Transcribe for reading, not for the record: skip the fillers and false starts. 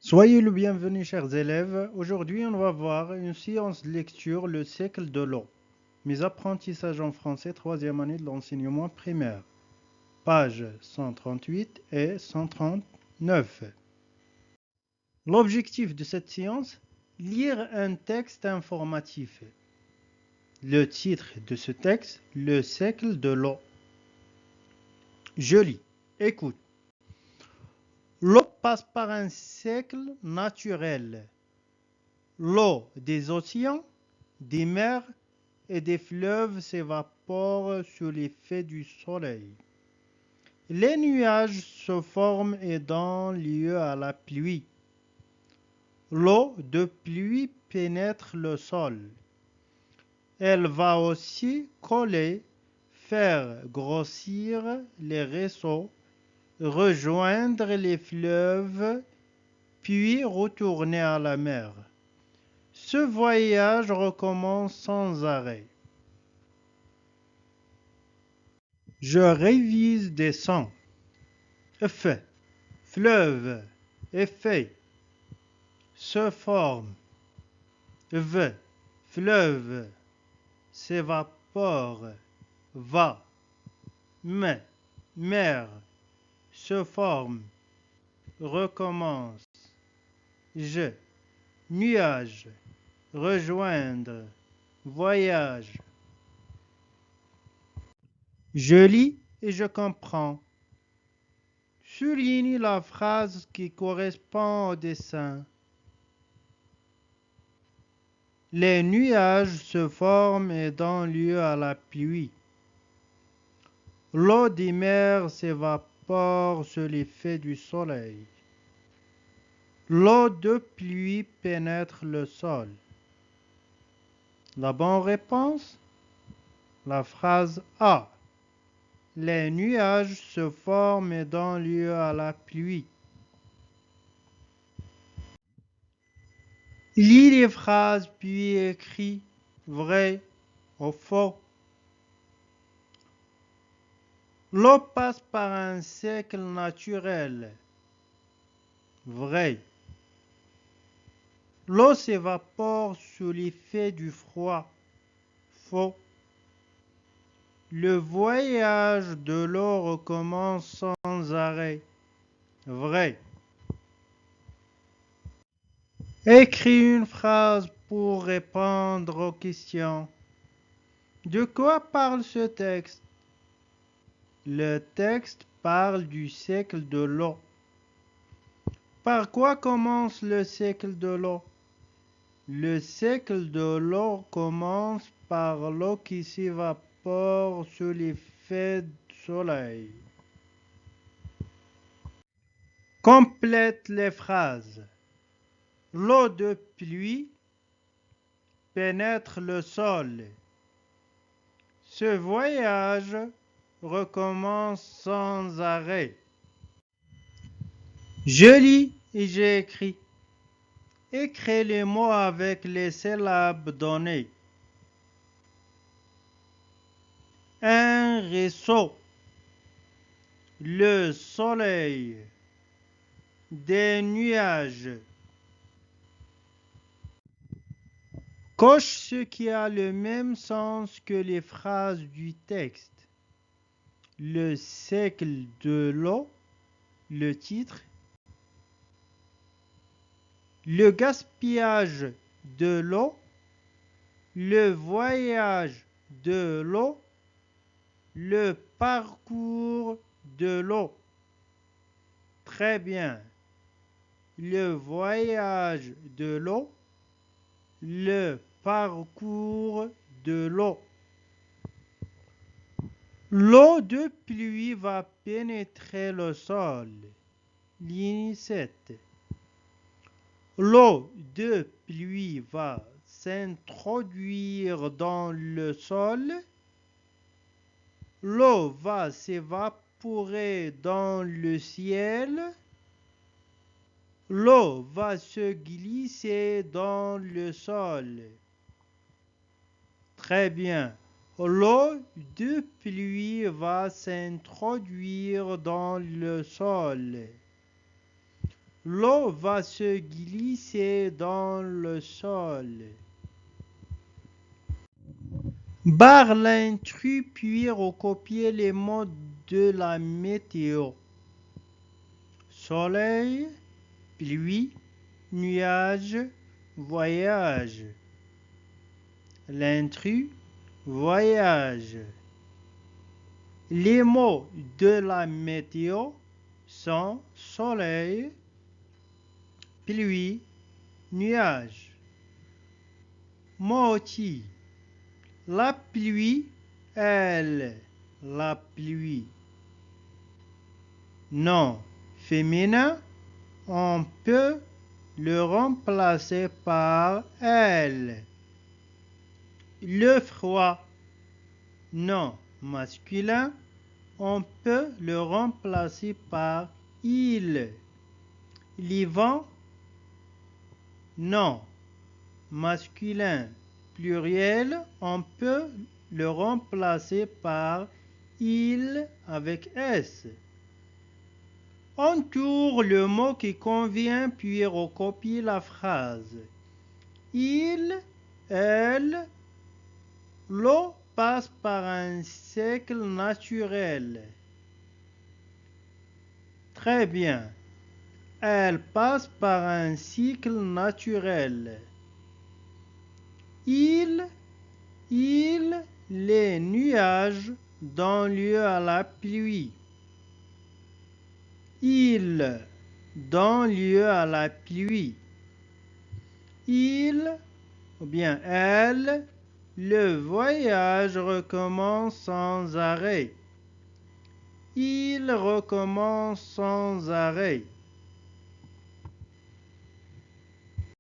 Soyez le bienvenu, chers élèves. Aujourd'hui, on va voir une séance de lecture, le cycle de l'eau. Mes apprentissages en français, troisième année de l'enseignement primaire. Pages 138 et 139. L'objectif de cette séance, lire un texte informatif. Le titre de ce texte, le cycle de l'eau. Je lis. Écoute. L'eau passe par un cycle naturel. L'eau des océans, des mers et des fleuves s'évapore sous l'effet du soleil. Les nuages se forment et donnent lieu à la pluie. L'eau de pluie pénètre le sol. Elle va aussi coller, faire grossir les ruisseaux, rejoindre les fleuves, puis retourner à la mer. Ce voyage recommence sans arrêt. Je révise des sons. Effet, fleuve, effet, se forme. Fleuve, s'évapore, va. Mais, mer, se forme, recommence. Je, nuage, rejoindre, voyage. Je lis et je comprends. Souligne la phrase qui correspond au dessin. Les nuages se forment et donnent lieu à la pluie. L'eau des mers s'évapore sous l'effet du soleil. L'eau de pluie pénètre le sol. La bonne réponse? La phrase A. Les nuages se forment et donnent lieu à la pluie. Lis les phrases puis écris vrai ou faux. L'eau passe par un cycle naturel. Vrai. L'eau s'évapore sous l'effet du froid. Faux. Le voyage de l'eau recommence sans arrêt. Vrai. Écris une phrase pour répondre aux questions. De quoi parle ce texte? Le texte parle du cycle de l'eau. Par quoi commence le cycle de l'eau? Le cycle de l'eau commence par l'eau qui s'évapore sous l'effet du soleil. Complète les phrases. L'eau de pluie pénètre le sol. Ce voyage recommence sans arrêt. Je lis et j'écris. Écris les mots avec les syllabes données. Un ruisseau, le soleil, des nuages. Coche ce qui a le même sens que les phrases du texte. Le cycle de l'eau, le titre. Le gaspillage de l'eau, le voyage de l'eau, le parcours de l'eau. Très bien. Le voyage de l'eau, le parcours de l'eau. L'eau de pluie va pénétrer le sol. Ligne 7. L'eau de pluie va s'introduire dans le sol. L'eau va s'évaporer dans le ciel. L'eau va se glisser dans le sol. Très bien. L'eau de pluie va s'introduire dans le sol. L'eau va se glisser dans le sol. Barre l'intrus puis recopier les mots de la météo. Soleil, pluie, nuage, voyage. L'intrus, voyage. Les mots de la météo sont soleil, pluie, nuage. Moti. La pluie, elle, la pluie. Non féminin, on peut le remplacer par elle. Le froid, non masculin, on peut le remplacer par il. L'hiver, non masculin, pluriel, on peut le remplacer par il avec S. Entoure le mot qui convient puis recopie la phrase. Il, elle, l'eau passe par un cycle naturel. Très bien. Elle passe par un cycle naturel. Il, les nuages donnent lieu à la pluie. Il donne lieu à la pluie. Il, ou bien elle, le voyage recommence sans arrêt. Il recommence sans arrêt.